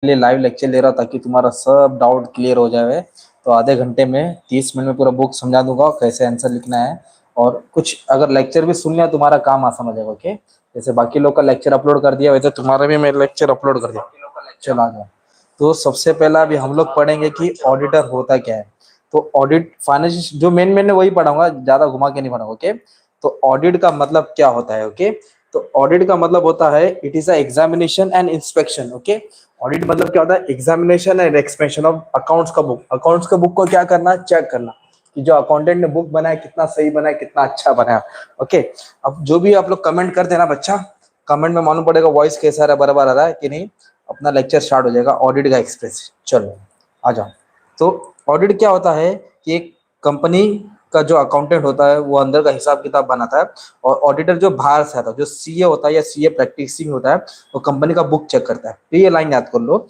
लिए live lecture ले रहा हूँ ताकि तुम्हारा सब डाउट क्लियर हो जाए। तो आधे घंटे में 30 मिनट में पूरा बुक समझा दूंगा कैसे आंसर लिखना है। और कुछ अगर लेक्चर भी सुन लिया तुम्हारा काम आसान हो जाएगा। ओके, जैसे बाकी लोग का लेक्चर अपलोड कर दिया वैसे तुम्हारा भी मैं लेक्चर अपलोड कर दिया। चलो आ जाओ। तो सबसे पहला अभी हम लोग पढ़ेंगे कि ऑडिटर होता क्या है। तो ऑडिट फाइनेंस जो मेन मैंने वही पढ़ाऊंगा, ज्यादा घुमा के नहीं पढ़ाऊंगा। ओके, तो ऑडिट का मतलब क्या होता है। ओके, तो ऑडिट का मतलब होता है it is a examination and inspection. Okay, audit मतलब क्या होता है, examination and expansion of accounts का बुक। अकाउंट्स का बुक को क्या करना, चेक करना कि जो अकाउंटेंट ने बुक बनाया कितना सही बनाया, कितना अच्छा बनाया। ओके, अब जो भी आप लोग कमेंट करते हैं ना बच्चा, कमेंट में मालूम पड़ेगा वॉइस कैसा आ रहा है, बराबर आ रहा है कि नहीं। अपना लेक्चर स्टार्ट हो जाएगा ऑडिट का एक्सप्रेस। चलो आ जाओ। तो ऑडिट क्या होता है कि एक कंपनी का जो अकाउंटेंट होता है वो अंदर का हिसाब किताब बनाता है, और ऑडिटर जो बाहर से आता है, जो सीए होता है या सीए प्रैक्टिसिंग होता है, वो कंपनी का बुक चेक करता है। तो ये लाइन याद कर लो,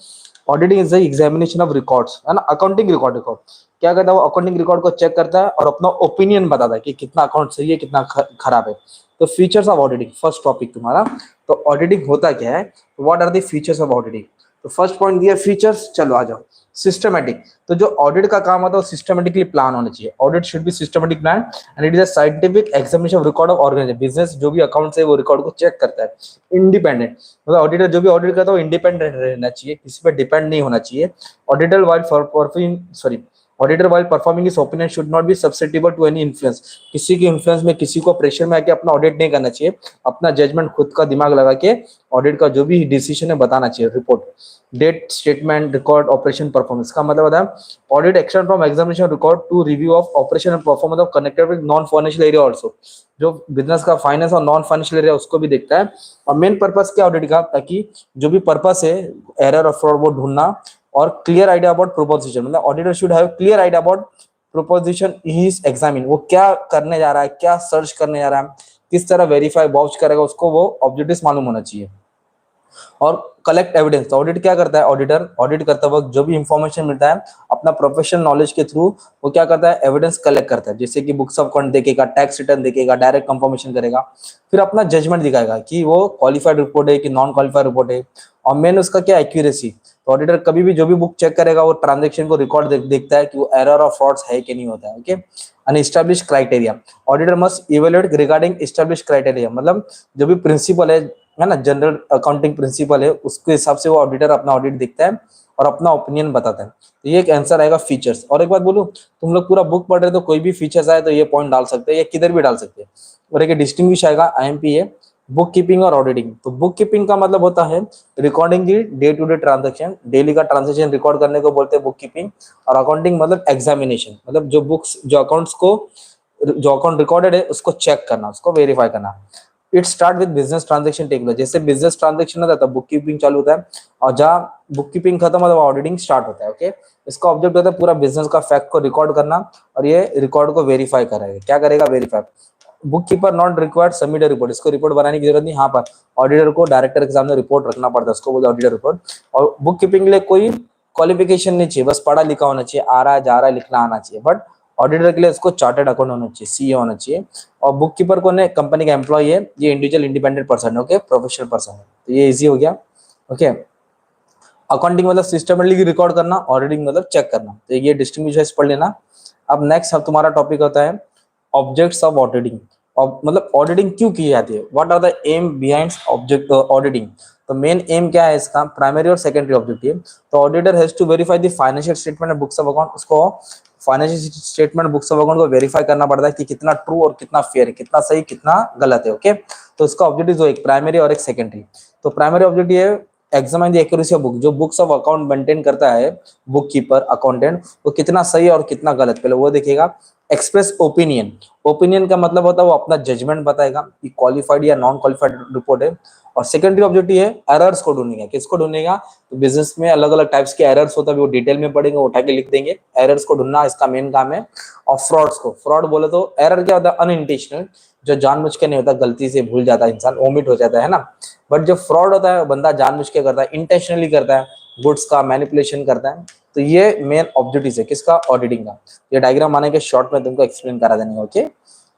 auditing is the examination of records, है ना। अकाउंटिंग रिकॉर्ड क्या करता है, वो अकाउंटिंग रिकॉर्ड को चेक करता है और अपना ओपिनियन बताता है कि कितना अकाउंट सही है, कितना खराब है। तो features of auditing first topic तुम्हारा। तो ऑडिटिंग होता क्या है, what are the features of auditing. तो फर्स्ट पॉइंट दिया फीचर्स। चलो आ जाओ। सिस्टमेटिक, तो जो ऑडिट का काम होता है वो सिस्टमेटिकली प्लान होना चाहिए। Audit should be systematic plan and it is a scientific examination of record of organisation. Business जो भी अकाउंट है वो रिकॉर्ड को चेक करता है। इंडिपेंडेंट, मतलब ऑडिटर जो भी ऑडिट करता है वो इंडिपेंडेंट रहना चाहिए, किसी पर डिपेंड नहीं होना चाहिए। Auditor while auditor while performing his opinion should not be susceptible to any influence. किसी के इन्फ्लुएंस में, किसी को प्रेशर में आके अपना ऑडिट नहीं करना चाहिए। अपना जजमेंट खुद का दिमाग लगा के ऑडिट का जो भी डिसीजन है बताना चाहिए। Report, date, statement, record, operation, performance का मतलब होता है audit action from examination record to review of operation and performance of connected with non financial area also. जो बिजनेस का फाइनेंस और नॉन फाइनेंशियल एरिया उसको भी देखता है। और मेन पर्पस क्या ऑडिट का, ताकि जो भी पर्पस है एरर और फ्रॉड वो ढूंढना, और क्लियर आइडिया अबाउट प्रोपोजिशन, मतलब auditor should have clear idea about proposition he is examine. वो क्या करने जा रहा है, क्या सर्च करने जा रहा है, किस तरह वेरीफाई वाउच करेगा, उसको वो ऑब्जेक्टिव्स मालूम होना चाहिए। और कलेक्ट एविडेंस, ऑडिट क्या करता है, ऑडिटर ऑडिट करते वक्त जो भी इंफॉर्मेशन मिलता है अपना प्रोफेशनल नॉलेज के थ्रू वो क्या करता है, एविडेंस कलेक्ट करता है। जैसे कि बुक्स ऑफ अकाउंट देखेगा, टैक्स रिटर्न देखेगा, डायरेक्ट कंफर्मेशन करेगा, फिर अपना जजमेंट दिखाएगा कि वो क्वालिफाइड रिपोर्ट है कि नॉन क्वालिफाइड रिपोर्ट है। और मेन उसका क्या, एक्यूरेसी। तो ऑडिटर कभी भी जो भी बुक चेक करेगा वो ट्रांजेक्शन को रिकॉर्ड देखता है कि वो एरर और फ्रॉड्स है कि नहीं होता है। Okay, and establish criteria, auditor must evaluate regarding establish criteria, मतलब जो भी प्रिंसिपल है ना, जनरल अकाउंटिंग प्रिंसिपल है, उसके हिसाब से वो ऑडिटर अपना ऑडिट देखता है और अपना ओपिनियन बताता है। तो ये एक आंसर आएगा फीचर्स। और एक बात बोलूं, तुम लोग पूरा बुक पढ़ रहे हो तो कोई भी फीचर्स आए तो ये पॉइंट डाल सकते हैं या किधर भी डाल सकते हैं। और एक डिस्टिंग्विश आएगा आईएमपी है, बुक कीपिंग और ऑडिटिंग। तो बुक कीपिंग का मतलब होता है रिकॉर्डिंग की day to day transaction, daily का ट्रांजेक्शन रिकॉर्ड करने को बोलते हैं बुक कीपिंग। और अकाउंटिंग मतलब एग्जामिनेशन, मतलब जो बुक्स जो अकाउंट्स को जो अकाउंट रिकॉर्डेड है उसको चेक करना, उसको वेरीफाई करना। It start with business transaction take place, जैसे बिजनेस ट्रांजेक्शन होता है तब बुक कीपिंग चालू होता है, और जहाँ बुक कीपिंग खत्म होता है ऑडिटिंग स्टार्ट होता है। ओके, इसका ऑब्जेक्ट होता है पूरा बिजनेस का फैक्ट को रिकॉर्ड करना, और ये रिकॉर्ड को वेरीफाई करेगा। क्या करेगा, verify. Book keeper not required submit report, इसको रिपोर्ट बनाने की जरूरत नहीं। हाँ पर ऑडिटर को डायरेक्टर के सामने रिपोर्ट रखना पड़ता है, उसको बोलते हैं ऑडिटर रिपोर्ट। और बुक कीपिंग के लिए कोई क्वालिफिकेशन नहीं चाहिए, बस पढ़ा लिखा होना चाहिए, आ रहा है जा रहा है लिखना आना चाहिए। बट ऑडिटर के लिए उसको चार्टर्ड अकाउंट होना चाहिए, सीए होना चाहिए। और बुक कीपर को कंपनी का एम्प्लॉय है, ये इंडिविजुअल इंडिपेंडेंट पर्सन है। ओके, प्रोफेशनल पर्सन है, तो ये इजी हो गया। ओके, अकाउंटिंग मतलब सिस्टमेटिकली रिकॉर्ड करना, ऑडिटिंग मतलब चेक करना। तो ये डिस्टिंग्विश पढ़ लेना। अब नेक्स्ट अब तुम्हारा टॉपिक होता है ऑब्जेक्ट्स ऑफ ऑडिटिंग। मतलब ऑडिटिंग क्यों की जाती है, what are the aim behind object auditing. तो मेन एम क्या है इसका, प्राइमरी और सेकेंडरी ऑब्जेक्टिव। तो auditor has to verify the financial statement and books of account, उसको financial statement books of account को वेरीफाई करना पड़ता है कि कितना ट्रू और कितना फेयर है, कितना सही कितना गलत है। ओके, तो इसका ऑब्जेक्टिव जो एक प्राइमरी और एक सेकेंडरी। तो प्राइमरी ऑब्जेक्टिव है examine the accuracy of book, जो बुक्स ऑफ अकाउंट मेंटेन करता है बुक कीपर अकाउंटेंट, वो कितना सही और कितना गलत पहले वो देखेगा। एक्सप्रेस ओपिनियन, ओपिनियन का मतलब होता है वो अपना जजमेंट बताएगा कि क्वालिफाइड या नॉन क्वालिफाइड रिपोर्ट है। और सेकेंडरी ऑब्जेक्टिव है एरर्स को ढूंढेगा, किसको ढूंढेगा, तो बिजनेस में अलग अलग टाइप्स के एरर्स होता है, वो डिटेल में पढ़ेंगे, उठा के लिख देंगे। एरर्स को ढूंढना इसका मेन काम है। और फ्रॉड्स को, फ्रॉड बोले तो एरर क्या होता है, अनइंटेंशनल, जो जानबूझ के नहीं होता, गलती से भूल जाता है इंसान, ओमिट हो जाता है ना। बट जो फ्रॉड होता है बंदा जानबूझ के करता है, इंटेंशनली करता है, गुड्स का मैनिपुलेशन करता है। तो ये मेन ऑब्जेक्टिव है किसका, ऑडिटिंग का। ये डायग्राम आने के शॉर्ट में तुमको एक्सप्लेन करा देंगे। ओके,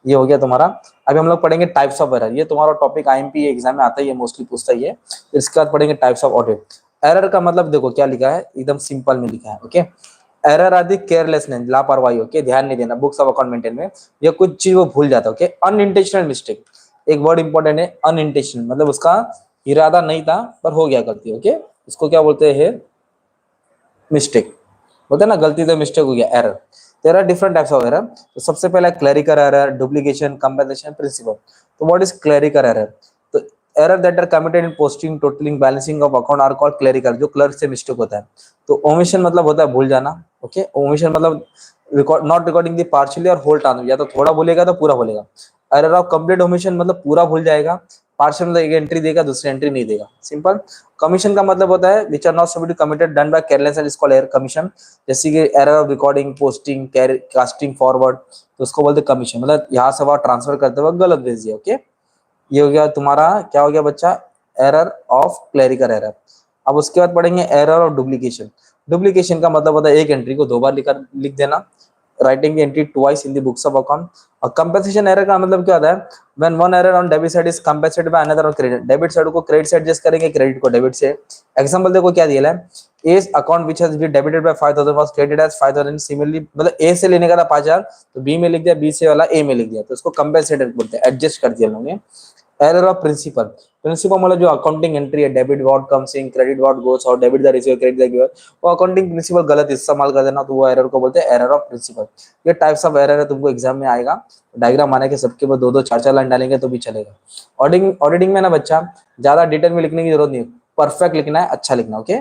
ये हो गया तुम्हारा। अभी हम लोग पढ़ेंगे टाइप्स ऑफ एरर, ये तुम्हारा टॉपिक आईएमपी एग्जाम में आता है, ये मोस्टली पूछता ही है। इसके बाद पढ़ेंगे टाइप्स ऑफ ऑडिट। एरर का मतलब देखो क्या लिखा है, एकदम सिंपल में लिखा है, ओके। एरर आदि केयरलेसनेस, लापरवाही, ओके, ध्यान नहीं देना बुक्स ऑफ अकाउंट मेंटेन में, ये कुछ चीज वो भूल जाता है, ओके। अनइंटेंशनल मिस्टेक, एक वर्ड इंपॉर्टेंट है, अनइंटेंशनल, मतलब उसका इरादा नहीं था पर हो गया गलती, ओके, उसको क्या बोलते हैं, मिस्टेक, बोलते हैं ना गलती से मिस्टेक हो गया, error. There are different types of error. तो सबसे पहला clerical error, duplication, compensation, principle. तो व्हाट इज क्लरिकल एरर? तो error that are committed in posting, totalling, balancing of account are called clerical, जो क्लर्क से mistake होता है। तो ओमिशन मतलब होता है भूल जाना, ओके। ओमिशन मतलब record, not recording the partially और होल ट्रांसफर, या तो थोड़ा बोलेगा तो पूरा बोलेगा। एरर ऑफ कंप्लीट ओमिशन मतलब पूरा भूल जाएगा, पार्शियल मतलब एक एंट्री देगा दूसरी एंट्री नहीं देगा, सिंपल। कमीशन का मतलब होता है which are not to be committed done by careless and is called error commission. जैसे कि error of recording, posting, casting forward, तो उसको बोलते हैं कमीशन, मतलब यहाँ से वहां ट्रांसफर करते वक्त गलत भेज दिया, ओके। ये हो गया तुम्हारा, क्या हो गया बच्चा, एरर ऑफ क्लरिकल एरर। अब उसके बाद पढ़ेंगे एरर ऑफ डुप्लीकेशन। डुप्लीकेशन का मतलब होता है एक एंट्री को दो बार लिख देना, writing entry twice in the books of account. और कंपेंसेशन एरर का मतलब क्या होता है, when one error on debit side is compensated by another on credit, debit side को क्रेडिट से एडजस्ट करेंगे, क्रेडिट को डेबिट से। एग्जांपल देखो क्या दिया है, a account which has been debited by 5000 was credited as 5000, similarly मतलब ए से लेने का था 5000 तो बी में लिख दिया, बी से वाला ए में लिख दिया, तो उसको कंपेंसेटेड बोलते हैं, एडजस्ट कर दिया लोगों ने। एरर ऑफ प्रिंसिपल, प्रिंसिपल मतलब जो अकाउंटिंग एंट्री है, debit what comes in, credit what goes out, debit the receiver, credit the giver, वो अकाउंटिंग प्रिंसिपल गलत इस्तेमाल कर देना, तो वो एरर को बोलते हैं एरर ऑफ प्रिंसिपल। ये टाइप्स ऑफ एरर है, तुमको एग्जाम में आएगा, डायग्राम बना के सबके ऊपर दो दो चार चार लाइन डालेंगे तो भी चलेगा। ऑडिटिंग में ना बच्चा ज्यादा डिटेल में लिखने की जरूरत नहीं है, परफेक्ट लिखना है, अच्छा लिखना, ओके।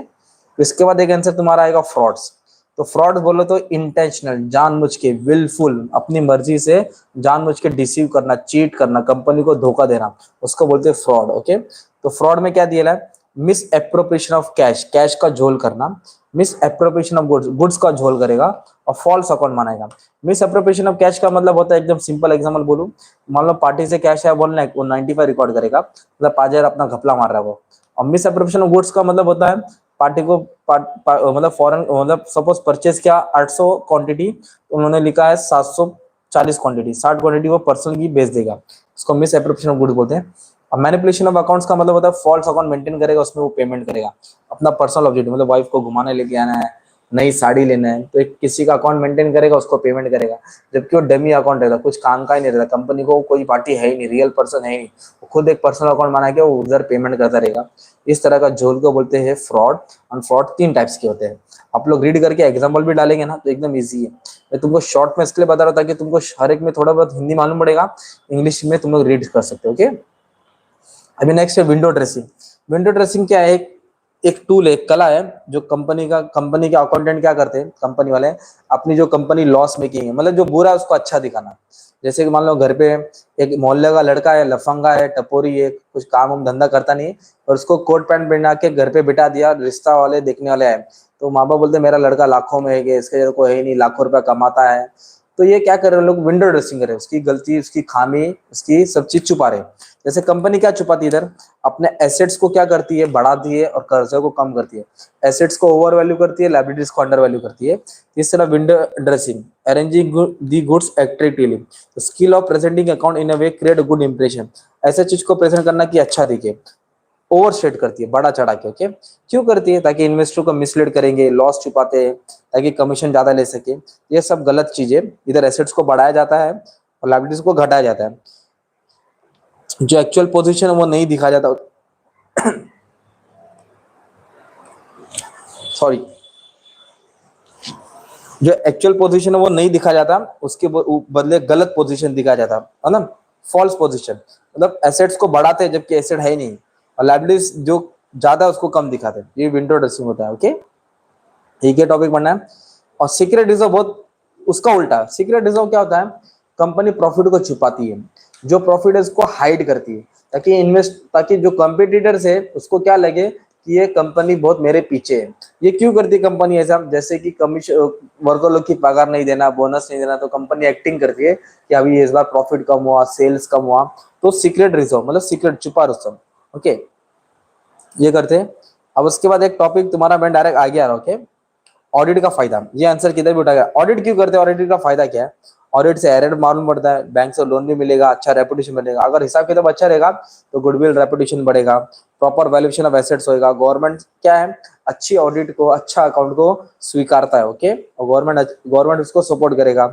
इसके बाद एक आंसर तुम्हारा आएगा फ्रॉड्स। तो फ्रॉड बोलो तो इंटेंशनल, जानबूझ के, विलफुल, अपनी मर्जी से जानबूझ के डिसीव करना, चीट करना, कंपनी को धोखा देना, उसको बोलते हैं फ्रॉड, ओके। तो फ्रॉड में क्या दिया है, miss appropriation of cash, cash का झोल करना, miss appropriation of goods, goods का झोल करेगा, और फॉल्स अकाउंट मानेगा। मिस एप्रोप्रिएशन ऑफ कैश का मतलब होता है, एकदम सिंपल एग्जांपल बोलूं, मान लो पार्टी से कैश है 1 लाख, वो 95 रिकॉर्ड करेगा, मतलब 5000 अपना घपला मार रहा है वो। और मिस एप्रोप्रिएशन ऑफ गुड्स का मतलब होता है पार्टी को मतलब फॉरेन, मतलब सपोज परचेज किया 800 क्वांटिटी, उन्होंने लिखा है 740 क्वांटिटी, 60 क्वांटिटी वो पर्सन की बेच देगा, उसको मिस एप्रोप्रिएशन ऑफ गुड्स बोलते हैं। अब मैनिपुलेशन ऑफ अकाउंट्स का मतलब होता है फॉल्स अकाउंट मेंटेन करेगा, उसमें वो पेमेंट करेगा अपना पर्सनल ऑब्जेक्टिव, मतलब वाइफ को घुमाने लेके आना है, नई साड़ी लेना है, तो एक किसी का अकाउंट मेंटेन करेगा, उसको पेमेंट करेगा, जबकि वो डमी अकाउंट रहता, कुछ काम का ही नहीं रहता, कंपनी को कोई पार्टी है ही नहीं, रियल पर्सन है ही नहीं, वो खुद एक पर्सनल अकाउंट बना के वो उधर पेमेंट करता रहेगा। इस तरह का झोल को बोलते हैं फ्रॉड। और फ्रॉड 3 टाइप्स के होते हैं, आप लोग रीड करके एग्जाम्पल भी डालेंगे ना तो एकदम ईजी है। मैं तुमको शॉर्ट में इसलिए बता रहा था कि तुमको हर एक में थोड़ा बहुत हिंदी मालूम पड़ेगा, इंग्लिश में तुम लोग रीड कर सकते हो, ओके। अभी नेक्स्ट है विंडो ड्रेसिंग। विंडो ड्रेसिंग क्या है, एक टूल है, एक कला है, जो कंपनी के अकाउंटेंट क्या करते हैं, कंपनी वाले अपनी जो कंपनी लॉस मेकिंग है, मतलब जो बुरा है उसको अच्छा दिखाना। जैसे कि मान लो घर पे एक मोहल्ले का लड़का है, लफंगा है, टपोरी है, कुछ काम वाम धंधा करता नहीं है, और उसको कोट पैंट पहना के घर पे बिठा दिया, रिश्ता वाले देखने वाले आए, तो माँ बाप बोलते मेरा लड़का लाखों में है, इसके जगह कोई है नहीं, लाखों रुपया कमाता है। तो ये क्या कर रहे हैं लोग, विंडो ड्रेसिंग कर रहे हैं, उसकी गलती, उसकी खामी, उसकी सब चीज छुपा रहे हैं। जैसे कंपनी क्या छुपाती है इधर, अपने एसेट्स को क्या करती है, बढ़ाती है, और कर्जे को कम करती है। एसेट्स को ओवर वैल्यू करती है, लायबिलिटीज को अंडर वैल्यू करती है। इस तरह window dressing, arranging the goods attractively, skill of presenting account in a way create a good impression, ऐसे चीज को प्रेजेंट करना कि अच्छा दिखे। ओवर शेड करती है, बड़ा चढ़ा के, ओके। क्यों करती है, ताकि इन्वेस्टर को मिसलीड करेंगे, लॉस छुपाते हैं, ताकि कमीशन ज्यादा ले सके। ये सब गलत चीजें, इधर एसेट्स को बढ़ाया जाता है और लायबिलिटीज को घटाया जाता है। जो एक्चुअल पोजीशन है वो नहीं दिखा जाता, सॉरी, जो एक्चुअल पोजीशन है वो नहीं दिखा जाता, उसके बदले गलत पोजीशन दिखा जाता है ना, फॉल्स पोजीशन, मतलब एसेट्स को बढ़ाते हैं जबकि एसेट है ही नहीं, और लायबिलिटीज जो ज्यादा उसको कम दिखाते हैं। ये विंडो ड्रेसिंग होता है, ओके। ठीक है, टॉपिक पढ़ना है। और सीक्रेट रिजर्व बहुत उसका उल्टा, सीक्रेट रिजर्व क्या होता है, कंपनी प्रॉफिट को छुपाती है, जो प्रॉफिट है उसको हाइड करती है, ताकि जो कॉम्पिटिटर्स है उसको क्या लगे कि ये कंपनी बहुत मेरे पीछे है। ये क्यों करती है कंपनी ऐसा, जैसे कि कमीशन, वर्कर लोग की पगार नहीं देना, बोनस नहीं देना, तो कंपनी एक्टिंग करती है कि अभी इस बार प्रॉफिट कम हुआ, सेल्स कम हुआ, तो सीक्रेट रिजर्व मतलब सीक्रेट छुपा रुस्तम, ओके, ये करते हैं। अब उसके बाद एक टॉपिक तुम्हारा मैं डायरेक्ट आगे आ रहा हूँ, ओके। ऑडिट का फायदा, ये आंसर किधर भी उठाएगा, ऑडिट क्यों करते हैं, ऑडिट का फायदा क्या है। ऑडिट से एरर मालूम पड़ता है, बैंक से लोन भी मिलेगा, अच्छा रेपुटेशन मिलेगा। अगर हिसाब किताब अच्छा रहेगा तो गुडविल रेपुटेशन बढ़ेगा, प्रॉपर वैल्यूएशन ऑफ एसेट्स होएगा। गवर्नमेंट क्या है, अच्छी ऑडिट को, अच्छा अकाउंट को स्वीकारता है, ओके, और गवर्नमेंट उसको सपोर्ट करेगा।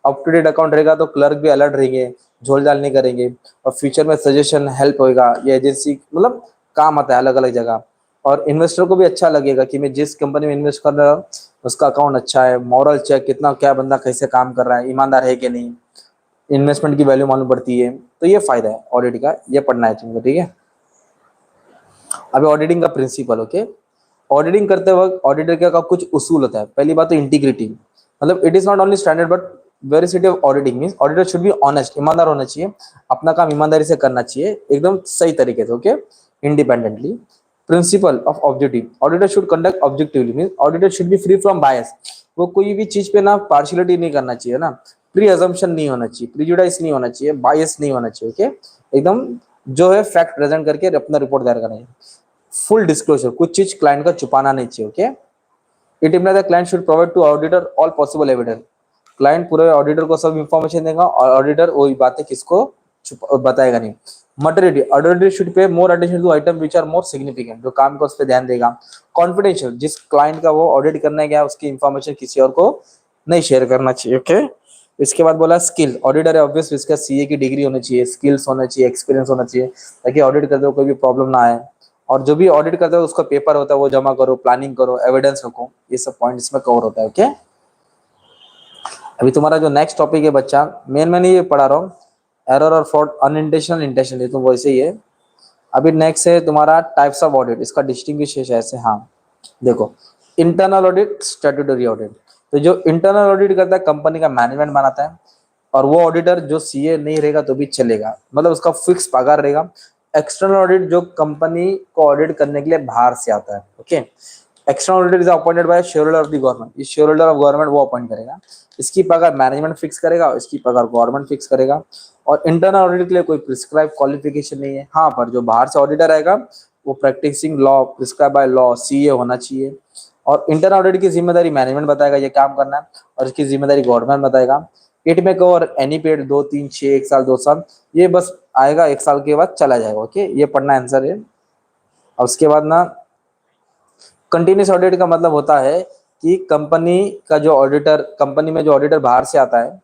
अप टू डेट अकाउंट रहेगा तो क्लर्क भी अलर्ट रहेंगे, झोल झाल नहीं करेंगे, और फ्यूचर में सजेशन हेल्प होएगा। ये एजेंसी मतलब काम आता है अलग अलग जगह। और इन्वेस्टर को भी अच्छा लगेगा कि मैं जिस कंपनी में इन्वेस्ट कर रहा हूँ उसका अकाउंट अच्छा है, मॉरल चेक कितना, क्या बंदा कैसे काम कर रहा है, ईमानदार है कि नहीं, इन्वेस्टमेंट की वैल्यू मालूम पड़ती है। तो ये फायदा है ऑडिट का, ये पढ़ना है तुमको, ठीक है। अभी ऑडिटिंग का प्रिंसिपल, ओके। ऑडिटिंग करते वक्त ऑडिटर का कुछ उसूल होता है। पहली बात तो इंटीग्रिटी, मतलब it is not only standard but veracity of auditing means auditor should be honest, ईमानदार होना चाहिए, अपना काम ईमानदारी से करना चाहिए, एकदम सही तरीके से, okay, independently. Principle of objective, auditor should conduct objectively means auditor should be free from bias, वो कोई भी चीज पे ना पार्शियलिटी नहीं करना चाहिए ना, प्री अजम्पशन नहीं होना चाहिए, प्रीजुडाइज नहीं होना चाहिए, बायस नहीं होना चाहिए, ओके, एकदम जो है फैक्ट प्रेजेंट करके अपना रिपोर्ट तैयार करना है। फुल डिस्क्लोजर, कुछ चीज क्लाइंट का छुपाना नहीं चाहिए, okay. It implies the client should provide to auditor all possible evidence, client पूरे ऑडिटर को सब इंफॉर्मेशन देगा और ऑडिटर वही बातें किसको बताएगा नहीं। Materiality, auditor should pay more attention to item which are more significant, जो काम का उस पर ध्यान देगा। कॉन्फिडेंशियल, जिस क्लाइंट का वो ऑडिट करने गया उसकी इंफॉर्मेशन किसी और को नहीं शेयर करना चाहिए, ओके। इसके बाद बोला स्किल, ऑडिटर है ऑब्वियस इसका सीए की डिग्री होनी चाहिए, स्किल्स होना चाहिए, एक्सपीरियंस होना चाहिए, ताकि ऑडिट करते हुए कोई भी प्रॉब्लम ना आए। और जो भी ऑडिट करते हो उसका पेपर होता है वो जमा करो, प्लानिंग करो, एविडेंस रखो, ये सब पॉइंट इसमें कवर होता है, ओके। अभी तुम्हारा जो नेक्स्ट टॉपिक है बच्चा, मैंने ये पढ़ा रहा हूँ, एरर और फ्रॉड, अनइंटेंशनल, इंटेंशनल, ये तो वैसे ही है। अभी नेक्स्ट है तुम्हारा टाइप्स ऑफ ऑडिट, इसका डिस्टिंग्विश ऐसे, हाँ देखो, इंटरनल ऑडिट, स्टैट्यूटरी ऑडिट। तो जो इंटरनल ऑडिट करता है कंपनी का मैनेजमेंट बनाता है, और वो ऑडिटर जो सीए नहीं रहेगा तो भी चलेगा, मतलब उसका फिक्स पगार रहेगा। एक्सटर्नल ऑडिट जो कंपनी को ऑडिट करने के लिए बाहर से आता है, okay. External auditor is appointed by share holder of the government, ये शेयर होल्डर ऑफ गवर्नमेंट वो अपॉइंट करेगा, इसकी पगार मैनेजमेंट फिक्स करेगा, इसकी पगार गवर्नमेंट फिक्स करेगा। और इंटरनल ऑडिट के लिए कोई प्रिस्क्राइब क्वालिफिकेशन नहीं है, हाँ, पर जो बाहर से ऑडिटर आएगा वो practising law, prescribe by law, CA होना चाहिए। और इंटरनल ऑडिट की जिम्मेदारी मैनेजमेंट बताएगा ये काम करना है, और इसकी जिम्मेदारी गवर्नमेंट बताएगा। इट में कवर एनी पीरियड, 2 3 6 1 साल 2 साल, ये बस आएगा 1 साल के बाद चला जाएगा, ओके, ये पढ़ना आंसर है। और उसके बाद ना कंटिन्यूस ऑडिट का मतलब होता है कि कंपनी का जो ऑडिटर, कंपनी में जो ऑडिटर बाहर से आता है,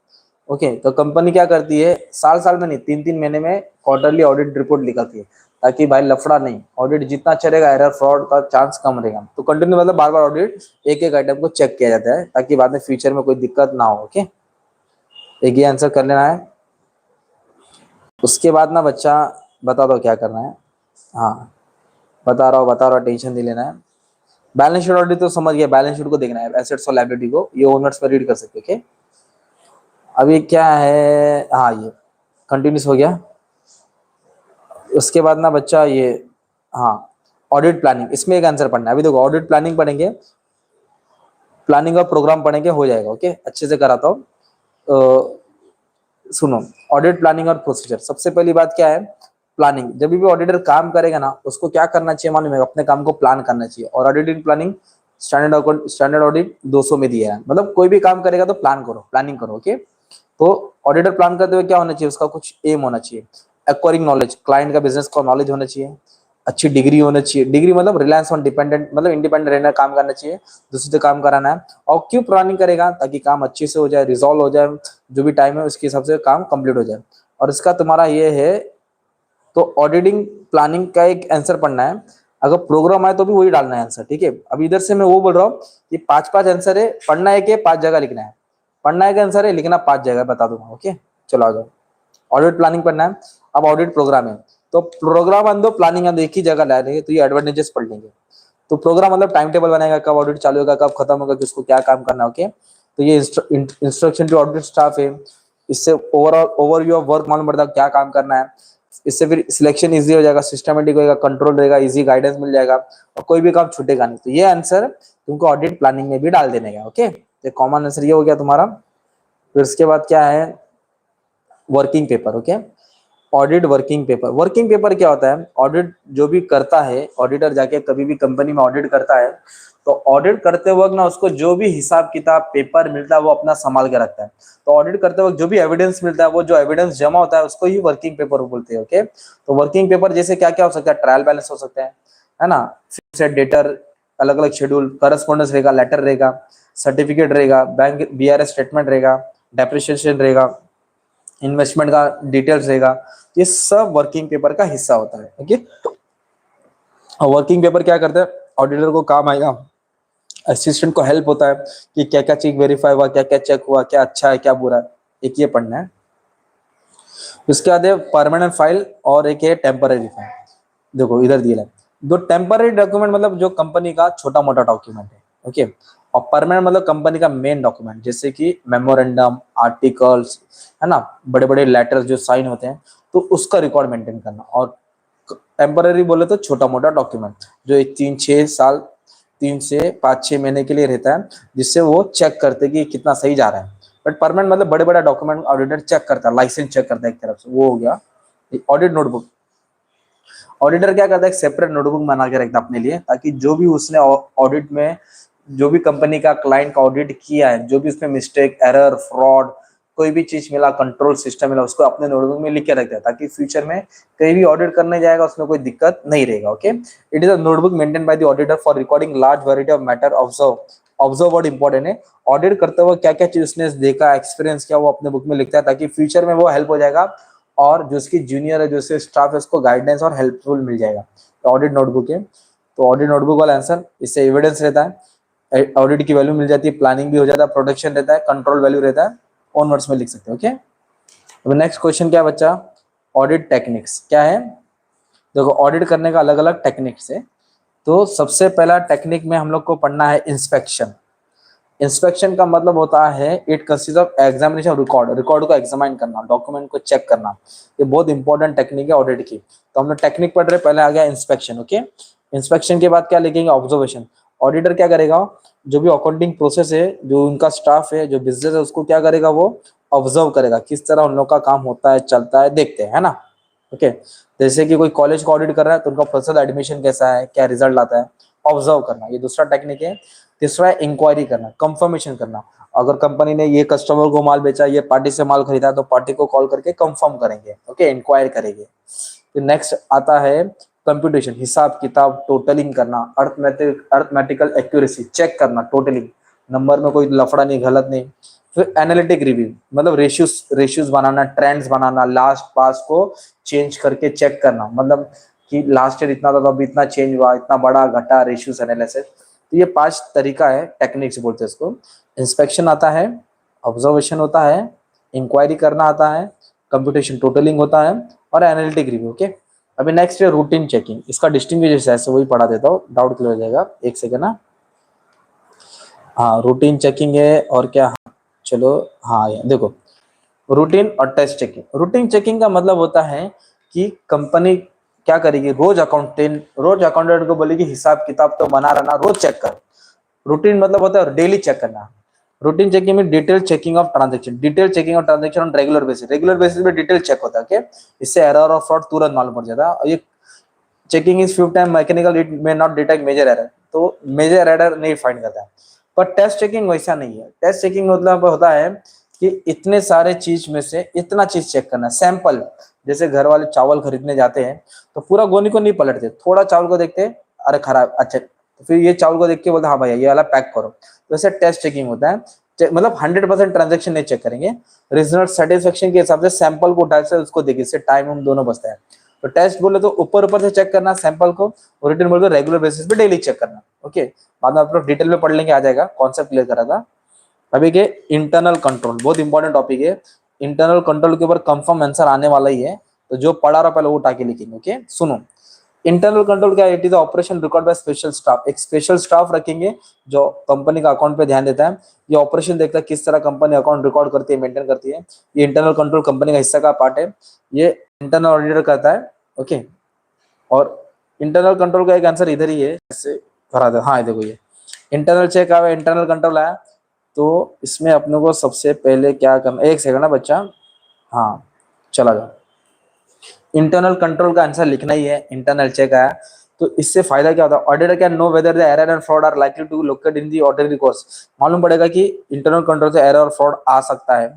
ओके, तो कंपनी क्या करती है, साल साल में नहीं, 3 3 महीने में क्वार्टरली ऑडिट रिपोर्ट निकलती है, ताकि भाई लफड़ा नहीं, ऑडिट जितना अच्छा रहेगा एरर फ्रॉड का चांस कम रहेगा। तो कंटिन्यू मतलब बार बार ऑडिट एक एक आइटम को चेक किया जाता है, ताकि बाद में फ्यूचर में कोई दिक्कत ना हो, ओके। एक ये आंसर कर लेना है। उसके बाद ना बच्चा बता दो क्या करना है, हाँ बता रहा हूँ, टेंशन नहीं लेना है। बैलेंस शीट ऑडिट तो समझ गया, बैलेंस शीट को देखना है, एसेट्स और लायबिलिटी को, ये ओनर्स में रीड कर सकते, ओके। अभी क्या है, हाँ ये कंटिन्यूस हो गया। उसके बाद ना बच्चा ये, हाँ ऑडिट प्लानिंग, इसमें एक आंसर पढ़ना है। अभी देखो ऑडिट प्लानिंग पढ़ेंगे, प्लानिंग और प्रोग्राम पढ़ेंगे, हो जाएगा, ओके, अच्छे से कराता हूँ। सुनो, ऑडिट प्लानिंग और प्रोसीजर, सबसे पहली बात क्या है, प्लानिंग। जब भी ऑडिटर काम करेगा ना उसको क्या करना चाहिए मालूम है, अपने काम को प्लान करना चाहिए। और ऑडिटिंग प्लानिंग स्टैंडर्ड ऑडिट 200 में दिया है, मतलब कोई भी काम करेगा तो प्लान करो, प्लानिंग करो, ओके। तो ऑडिटर प्लान करते हुए क्या होना चाहिए, उसका कुछ एम होना चाहिए। एक्वायरिंग नॉलेज, क्लाइंट का बिजनेस का नॉलेज होना चाहिए। अच्छी डिग्री होना चाहिए, डिग्री मतलब रिलायंस ऑन डिपेंडेंट, मतलब इंडिपेंडेंट रहना, काम करना चाहिए, दूसरे से काम कराना है। और क्यों प्लानिंग करेगा, ताकि काम अच्छे से हो जाए, रिजॉल्व हो जाए, जो भी टाइम है उसके हिसाब से काम कंप्लीट हो जाए। और इसका तुम्हारा ये है, तो ऑडिटिंग प्लानिंग का एक आंसर पढ़ना है, अगर प्रोग्राम आए तो भी वही डालना है आंसर, ठीक है। अभी इधर से मैं वो बोल रहा हूँ कि 5 5 आंसर है, पढ़ना है कि 5 जगह लिखना है, पढ़ना है कि आंसर है, लिखना 5 जगह, बता दूंगा, ओके। चलो आ जाओ, ऑडिट प्लानिंग पढ़ना है। अब ऑडिट प्रोग्राम है, तो प्रोग्राम अंदो प्लानिंग अंदो एक ही जगह ला लेंगे, तो ये एडवांटेजेस पढ़ लेंगे। तो प्रोग्राम मतलब टाइम टेबल बनाएगा, कब ऑडिट चालू होगा, कब खत्म होगा, किसको क्या काम करना है, ओके। तो ये इंस्ट्रक्शन टू ऑडिट स्टाफ है, इससे ओवरऑल ओवरव्यू ऑफ वर्क मालूम पड़ता है क्या काम करना है। इससे फिर सिलेक्शन इजी हो जाएगा, सिस्टमेटिक होगा, कंट्रोल रहेगा, इजी गाइडेंस मिल जाएगा, और कोई भी काम छूटेगा नहीं। तो ये आंसर तुमको ऑडिट प्लानिंग में भी डाल देने का, ओके। तो कॉमन आंसर ये हो गया तुम्हारा। फिर उसके बाद क्या है, working paper, okay. Audit working paper क्या होता है? ऑडिट जो भी करता है, ऑडिटर जाके कभी भी कंपनी में ऑडिट करता है, तो ऑडिट करते वक्त ना उसको जो भी हिसाब किताब पेपर मिलता है वो अपना संभाल के रखता है। तो ऑडिट करते वक्त जो भी एविडेंस मिलता है, वो जो एविडेंस जमा होता है उसको ही वर्किंग पेपर बोलते हैं। ओके, तो वर्किंग पेपर जैसे क्या क्या हो सकता है? ट्रायल बैलेंस हो सकता है ना, फिक्सेड डेटर, अलग अलग शेड्यूल, करस्पॉन्डेंस रहेगा, लेटर रहेगा, सर्टिफिकेट रहेगा, बैंक बीआरएस स्टेटमेंट रहेगा, डेप्रिसिएशन रहेगा, इन्वेस्टमेंट का डिटेल्स रहेगा। ये सब वर्किंग पेपर का हिस्सा होता है। ओके, और वर्किंग पेपर क्या करता है? ऑडिटर को काम आएगा, असिस्टेंट को हेल्प होता है कि क्या क्या चीज वेरीफाई हुआ, क्या क्या चेक हुआ, क्या अच्छा है क्या बुरा है, एक ये पढ़ना है। उसके बाद है परमानेंट फाइल और एक है टेम्पररी फाइल। देखो इधर दिया है, दो टेम्पररी डॉक्यूमेंट मतलब जो कंपनी का छोटा मोटा डॉक्यूमेंट है। ओके, और परमानेंट मतलब कंपनी का मेन डॉक्यूमेंट, जैसे कि मेमोरेंडम, आर्टिकल्स, है ना, बड़े बड़े लेटर्स जो साइन होते हैं, तो उसका रिकॉर्ड मेंटेन करना। और टेम्पररी बोले तो छोटा मोटा डॉक्यूमेंट जो एक 3-6 साल, 3 से 5-6 महीने के लिए रहता है, जिससे वो चेक करते कि कितना सही जा रहा है। बट परमानेंट मतलब बड़े बड़ा डॉक्यूमेंट ऑडिटर चेक करता है, लाइसेंस चेक करता है एक तरफ से, वो हो गया ऑडिट नोटबुक। ऑडिटर क्या करता है? एक सेपरेट नोटबुक बना के रखता है अपने लिए, ताकि जो भी उसने ऑडिट में, जो भी कंपनी का क्लाइंट का ऑडिट किया है, जो भी उसमें मिस्टेक, एरर, फ्रॉड, कोई भी चीज मिला, कंट्रोल सिस्टम मिला, उसको अपने नोटबुक में लिख के रखता है, ताकि फ्यूचर में कहीं भी ऑडिट करने जाएगा उसमें कोई दिक्कत नहीं रहेगा। Okay, it is a notebook maintain by the auditor for recording large variety of matter. Observe word important है, ऑडिट करते हुए क्या क्या चीज उसने देखा, एक्सपीरियंस किया, वो अपने बुक में लिखता है, ताकि फ्यूचर में वो हेल्प हो जाएगा, और जो उसकी जूनियर है, जो उसके स्टाफ है, उसको गाइडेंस और हेल्पफुल मिल जाएगा। तो ऑडिट नोटबुक है, तो ऑडिट नोटबुक वाला आंसर, इससे एविडेंस रहता है, ऑडिट की वैल्यू मिल जाती है, प्लानिंग भी हो जाता है, प्रोटेक्शन रहता है, कंट्रोल वैल्यू रहता है, ऑन वर्ड्स में लिख सकते हैं। ओके, अब नेक्स्ट क्वेश्चन क्या बच्चा? ऑडिट टेक्निक्स क्या है? देखो ऑडिट करने का अलग अलग टेक्निक्स है। तो सबसे पहला टेक्निक में हम लोग को पढ़ना है इंस्पेक्शन। इंस्पेक्शन का मतलब होता है it consist of examination record, record को एग्जामिन करना, डॉक्यूमेंट को चेक करना। ये बहुत इंपॉर्टेंट टेक्निक है ऑडिट की। तो हमने टेक्निक पढ़ रहे, पहले आ गया इंस्पेक्शन। ओके, इंस्पेक्शन के बाद क्या लिखेंगे? ऑब्जर्वेशन। ऑडिटर क्या करेगा? जो भी अकाउंटिंग प्रोसेस है, जो उनका स्टाफ है, जो बिजनेस है, उसको क्या करेगा? वो ऑब्जर्व करेगा, किस तरह उन लोग का काम होता है, चलता है, देखते हैं, है ना। ओके, जैसे कि कोई कॉलेज को ऑडिट कर रहा है, तो उनका पर्सनल एडमिशन कैसा है, क्या रिजल्ट आता है, ऑब्जर्व करना, ये दूसरा टेक्निक है। तीसरा है इंक्वायरी करना, कंफर्मेशन करना। अगर कंपनी ने ये कस्टमर को माल बेचा, ये पार्टी से माल खरीदा, तो पार्टी को कॉल करके कंफर्म करेंगे। ओके, इंक्वायर करेंगे। फिर नेक्स्ट आता है कंप्यूटेशन, हिसाब किताब, टोटलिंग करना, अर्थमेटिकल एक्यूरेसी चेक करना, टोटलिंग, नंबर में कोई लफड़ा नहीं, गलत नहीं। फिर एनालिटिक रिव्यू मतलब रेशियोज रेशियोज बनाना, ट्रेंड्स बनाना, लास्ट पास को चेंज करके चेक करना, मतलब कि लास्ट ईयर इतना था तो अभी इतना चेंज हुआ, इतना बड़ा घटा, रेशियोज एनालिसिस। तो ये 5 तरीका है, टेक्निक्स बोलते हैं इसको। इंस्पेक्शन आता है, ऑब्जर्वेशन होता है, इंक्वायरी करना आता है, कंप्यूटेशन टोटलिंग होता है, और एनालिटिक रिव्यू। ओके, अभी नेक्स्ट है रूटीन चेकिंग। इसका डिस्टिंग्विश ऐसे वही पढ़ा देता हूँ, डाउट क्लियर हो जाएगा, एक सेकेंड ना। हाँ, रूटीन चेकिंग है और क्या, चलो, हाँ ये देखो, रूटीन और टेस्ट चेकिंग। रूटीन चेकिंग का मतलब होता है कि कंपनी क्या करेगी, रोज अकाउंटेंट को बोलेगी हिसाब किताब तो बना रहा ना, रोज चेक कर। रूटीन मतलब होता है डेली चेक करना। रूटीन चेकिंग में detail checking of transaction, detail checking of transaction on regular basis पे डिटेल चेक होता है। okay? इससे एरर और फ्रॉड तुरंत मालूम पड़ जाता है। और ये checking is few time mechanical, it may not detect major error, तो मेजर एरर नहीं फाइंड करता है। पर टेस्ट चेकिंग वैसा नहीं है। टेस्ट चेकिंग मतलब होता है कि इतने सारे चीज में से इतना चीज चेक करना, सैंपल। जैसे घर वाले चावल खरीदने जाते हैं, तो पूरा गोनी को नहीं पलटते, थोड़ा चावल को देखते, अरे खराब, अच्छा, तो फिर ये चावल को देख के बोलते हाँ भैया ये वाला पैक करो। तो वैसे टेस्ट चेकिंग होता है। मतलब 100% ट्रांजेक्शन नहीं चेक करेंगे, रिजल्ट सेटिस्फेक्शन के हिसाब से सैंपल को उठा से उसको देखिए, इससे टाइम हम दोनों बचता है। तो टेस्ट बोले तो ऊपर ऊपर से चेक करना सैंपल को, और रिटर्न बोले तो रेगुलर बेसिस पे डेली चेक करना। ओके, बाद में आप लोग डिटेल में पढ़ लेंगे, आ जाएगा, कॉन्सेप्ट क्लियर करा था। अभी के इंटरनल कंट्रोल बहुत इंपॉर्टेंट टॉपिक है। इंटरनल कंट्रोल के ऊपर कंफर्म आंसर आने वाला ही है, तो जो पढ़ा रहा पहले वो उठा के लिखेंगे। ओके, सुनो, इंटरनल कंट्रोल क्या है? It is operation record by special staff. एक स्पेशल स्टाफ रखेंगे जो कंपनी का अकाउंट पे ध्यान देता है। ये ऑपरेशन देखता है किस तरह कंपनी अकाउंट रिकॉर्ड करती है, मेंटेन करती है। ये इंटरनल कंट्रोल कंपनी का हिस्सा का पार्ट है, ये इंटरनल ऑडिटर करता है। ओके, और इंटरनल कंट्रोल का एक आंसर इधर ही है, ऐसे भरा दो। हाँ देखो, ये इंटरनल चेक आया, इंटरनल कंट्रोल आया, तो इसमें अपने को सबसे पहले क्या करना, एक सेकंड ना बच्चा, हाँ चला जाओ। इंटरनल कंट्रोल का आंसर लिखना ही है, इंटरनल चेक आया। तो इससे फायदा क्या होता है, auditor can know whether the error and fraud are likely to locate in the ordinary course. मालूम पड़ेगा कि इंटरनल कंट्रोल से एरर और फ्रॉड आ सकता है।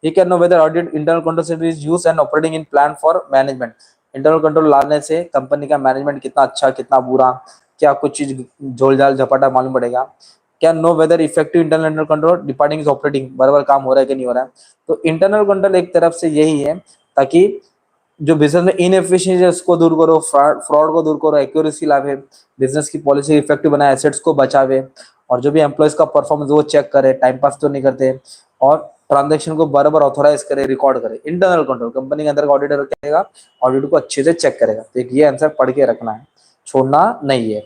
He can know whether audit internal control is use and operating in plan for management. Internal control लाने से कंपनी का मैनेजमेंट कितना अच्छा कितना बुरा, क्या कुछ चीज झोल झाल झपाटा मालूम पड़ेगा। Can know weather effective internal control departing is operating, बराबर काम हो रहा है कि नहीं हो रहा है। तो इंटरनल कंट्रोल एक तरफ से यही है ताकि जो बिजनेस में इनएफिशिएंसी है उसको दूर करो, फ्रॉड को दूर करो, एक्यूरेसी लावे, बिजनेस की पॉलिसी इफेक्टिव बनाए, एसेट्स को बचावे, और जो भी एम्प्लॉयज का परफॉर्मेंस वो चेक करे, टाइम पास तो नहीं करते, और ट्रांजेक्शन को बराबर ऑथोराइज करे, रिकॉर्ड करे। इंटरनल कंट्रोल कंपनी के अंदर का ऑडिटर करेगा, ऑडिट को अच्छे से चेक करेगा। तो एक ये आंसर पढ़ के रखना है, छोड़ना नहीं है।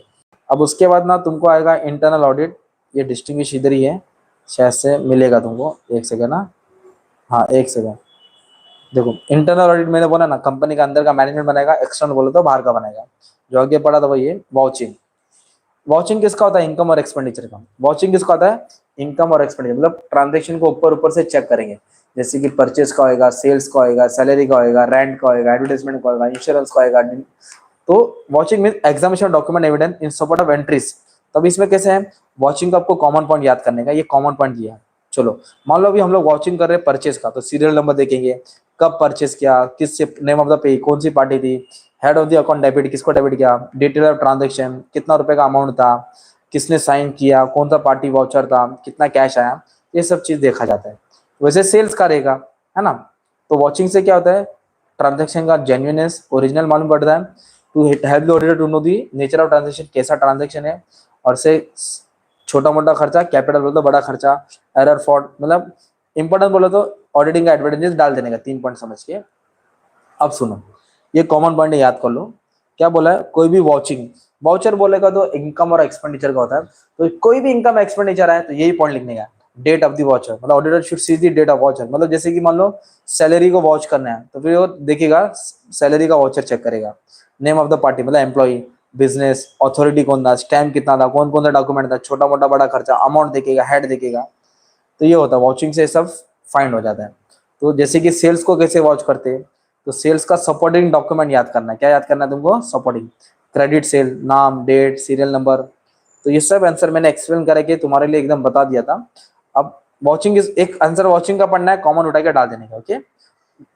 अब उसके बाद ना तुमको आएगा इंटरनल ऑडिट, ये डिस्टिंग्विश इधर ही है, शायद से मिलेगा तुमको, एक सेकेंड ना, हाँ एक सेकेंड। देखो इंटरनल ऑडिट मैंने बोला ना, कंपनी का अंदर का मैनेजमेंट बनाएगा, एक्सटर्नल बोले तो बाहर का बनाएगा। जो आगे पढ़ा था वही है वाउचिंग। वाउचिंग किसका होता है, इनकम और एक्सपेंडिचर का। वाउचिंग किसका होता है, इनकम और एक्सपेंडिचर, मतलब ट्रांजेक्शन को ऊपर ऊपर से चेक करेंगे, जैसे कि परचेज का होएगा, सेल्स का होएगा, सैलरी का होएगा, रेंट का होएगा, एडवर्टाइजमेंट का होएगा, इंश्योरेंस का होएगा। तो watching mean examination document evidence in support of entries. तब इसमें कैसे है, वॉचिंग का आपको कॉमन पॉइंट याद करने का, ये कॉमन पॉइंट दिया है। चलो मान लो अभी हम लोग वॉचिंग कर रहे हैं परचेज का, तो सीरियल नंबर देखेंगे, कब परचेज किया, किस नेम ऑफ द पे, कौन सी पार्टी थी, head of the account debit किसको डेबिट किया, डिटेल ऑफ ट्रांजेक्शन, कितना रुपए का अमाउंट था, किसने साइन किया, कौन सा पार्टी वाउचर था, कितना कैश आया, ये सब चीज देखा जाता है। वैसे सेल्स का रहेगा, है ना। तो वॉचिंग से क्या होता है, ट्रांजेक्शन का जेन्युइननेस, ओरिजिनल मालूम पड़ता है, to help the auditor to know the nature of transaction, कैसा ट्रांजेक्शन है, और से छोटा मोटा खर्चा, कैपिटल बोलो तो बड़ा खर्चा, एरर फ्रॉड, मतलब इंपॉर्टेंट बोलो तो ऑडिटिंग का एडवांटेजेस डाल देने का, 3 पॉइंट समझ के। अब सुनो, ये कॉमन पॉइंट याद कर लो। क्या बोला है, कोई भी वाउचिंग, वाउचर बोलेगा तो इनकम और एक्सपेंडिचर का होता है, तो कोई भी इनकम एक्सपेंडिचर है तो यही पॉइंट लिखने का, डेट ऑफ द वाउचर, मतलब auditor should see the date of voucher. मतलब जैसे कि मान लो सैलरी को वाउच करना है, तो फिर वो देखेगा, सैलरी का वाउचर चेक करेगा, नेम ऑफ द पार्टी मतलब एम्प्लॉई, बिजनेस, अथॉरिटी कौन था, स्टैम्प कितना था, कौन कौन सा डॉक्यूमेंट था, छोटा मोटा बड़ा खर्चा, अमाउंट देखेगा, हेड देखेगा। तो ये होता है वॉचिंग से सब फाइंड हो जाता है। तो जैसे कि सेल्स को कैसे वॉच करते हैं, तो सेल्स का सपोर्टिंग डॉक्यूमेंट याद करना है, क्या याद करना है तुमको, सपोर्टिंग, क्रेडिट सेल, नाम, डेट, सीरियल नंबर। तो ये सब आंसर मैंने एक्सप्लेन करके तुम्हारे लिए एकदम बता दिया था। अब वॉचिंग इज एक आंसर, वॉचिंग का पढ़ना है, कॉमन उठा के डाल देने का, ओके।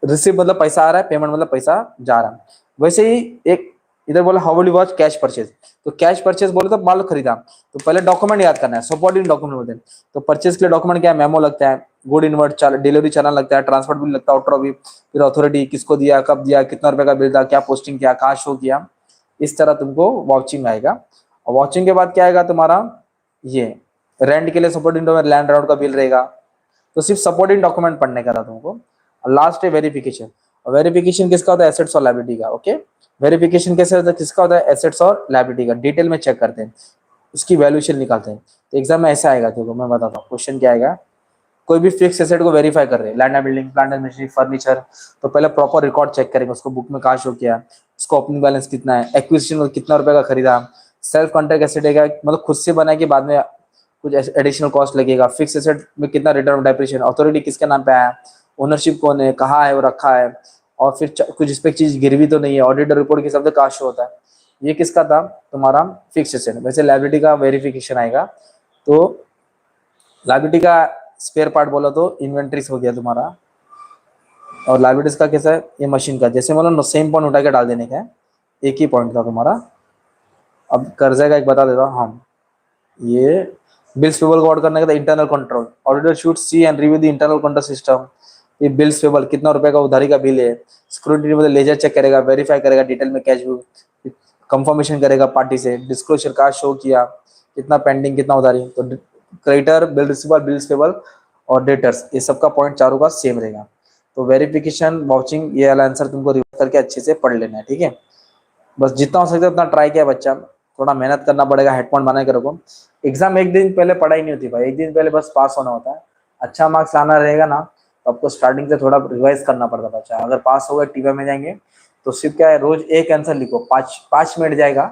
रिसीव मतलब पैसा आ रहा है, पेमेंट मतलब पैसा जा रहा है। वैसे ही एक इधर बोला how will you watch cash purchase, तो कैश परचेज बोले तो माल खरीदा, तो पहले डॉक्यूमेंट याद करना है, सपोर्टिंग डॉक्यूमेंट होते हैं। तो परचेज के लिए डॉक्यूमेंट क्या है, मेमो लगता है, गुड इनवर्ट डिलीवरी चालान लगता है, ट्रांसपोर्ट बिल लगता है, ऑटो बिल, फिर अथॉरिटी किसको दिया, कब दिया, कितना रुपए का बिल था, क्या पोस्टिंग किया, कहाँ शो किया। इस तरह तुमको वॉचिंग आएगा। और वॉचिंग के बाद क्या आएगा तुम्हारा, ये रेंट के लिए सपोर्टिंग डॉक्यूमेंट, लैंड रोड का बिल रहेगा। तो सिर्फ सपोर्टिंग डॉक्यूमेंट पढ़ने का था तुमको। लास्ट है वेरिफिकेशन। और वेरिफिकेशन किसका होता है, एसेट्स और लायबिलिटी का, ओके। वेरिफिकेशन कैसे होता है, किसका होता है, एसेट्स और लायबिलिटी का, डिटेल में चेक करते हैं, उसकी वैल्यूएशन निकालते हैं। तो एग्जाम में ऐसा आएगा, देखो मैं बताता हूँ क्वेश्चन क्या आएगा। कोई भी फिक्स एसेट को वेरीफाई कर रहे हैं, land and building, plant and machinery, furniture, तो पहले प्रॉपर रिकॉर्ड चेक करेंगे, उसको बुक में कहाँ शो किया, उसको ओपनिंग बैलेंस कितना है, एक्विजिशन कितना रुपए का खरीदा, सेल्फ कॉन्ट्रैक्ट एसेट है मतलब खुद से बनाए कि बाद में कुछ एडिशनल कॉस्ट लगेगा, फिक्स एसेट में कितना रिटर्न ऑफ डेप्रिसिएशन, अथॉरिटी किसके नाम पे आया, ओनरशिप कौन है, कहाँ है वो रखा है, और फिर कुछ इस पे चीज गिरवी तो नहीं है, ऑडिटर रिपोर्ट के हिसाब से कहाँ शो होता है। ये किसका था, तुम्हारा फिक्स एसेट। वैसे लायबिलिटी का वेरिफिकेशन आएगा। तो लायबिलिटी का स्पेयर पार्ट बोला तो इन्वेंट्रीज हो गया तुम्हारा, और लायबिलिटीज का कैसा है, ये मशीन का, जैसे मतलब सेम पॉइंट उठा के डाल देने का है, एक ही पॉइंट था तुम्हारा। अब कर्जा का एक बता देता हूँ हम, ये बिल्स पेबल को ऑर्डर करने का था, internal control, auditor should C and review the internal control system. ये बिल्स पेबल कितना रुपए का उधारी का बिल है, स्क्रूटनी मतलब लेजर चेक करेगा, वेरीफाई करेगा डिटेल में कैश बुक, कंफर्मेशन करेगा पार्टी से, डिस्क्लोजर का शो किया, कितना पेंडिंग कितना उधारी। तो creditor, bill receiver, bills payable और डेटर्स, ये सबका पॉइंट चारों का सेम रहेगा। तो वेरिफिकेशन, वाउचिंग, ये वाला आंसर तुमको रिवर्स करके अच्छे से पढ़ लेना है, ठीक है। बस जितना हो सकता है उतना ट्राई किया बच्चा, थोड़ा मेहनत करना पड़ेगा, हेडफोन बना के रखो। एग्जाम एक दिन पहले पढ़ाई नहीं होती भाई, एक दिन पहले बस पास होना होता है। अच्छा मार्क्स लाना रहेगा ना, तो आपको स्टार्टिंग से थोड़ा रिवाइज करना पड़ता है बच्चा। अगर पास हो गए टीवा में जाएंगे, तो सिर्फ क्या है, रोज एक आंसर लिखो, 5 मिनट जाएगा,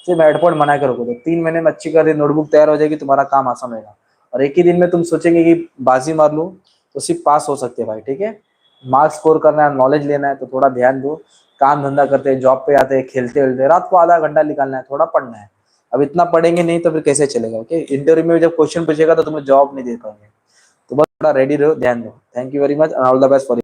सिर्फ हेडफोन बना के रखो, तो 3 महीने में अच्छी कर नोटबुक तैयार हो जाएगी, तुम्हारा काम आसान रहेगा। और एक ही दिन में तुम सोचेंगे कि बाजी मार लूं, तो सिर्फ पास हो सकते हैं भाई, ठीक है। मार्क्स स्कोर करना है, नॉलेज लेना है, तो थोड़ा ध्यान दो। काम धंधा करते हैं, जॉब पे आते हैं, खेलते वेलते, रात को आधा घंटा निकालना है, थोड़ा पढ़ना है। अब इतना पढ़ेंगे नहीं तो फिर कैसे चलेगा? ओके, इंटरव्यू में जब क्वेश्चन पूछेगा तो तुम्हें जॉब नहीं दे पाएंगे। तो बस थोड़ा रेडी रहो, ध्यान दो। Thank you very much, all the best for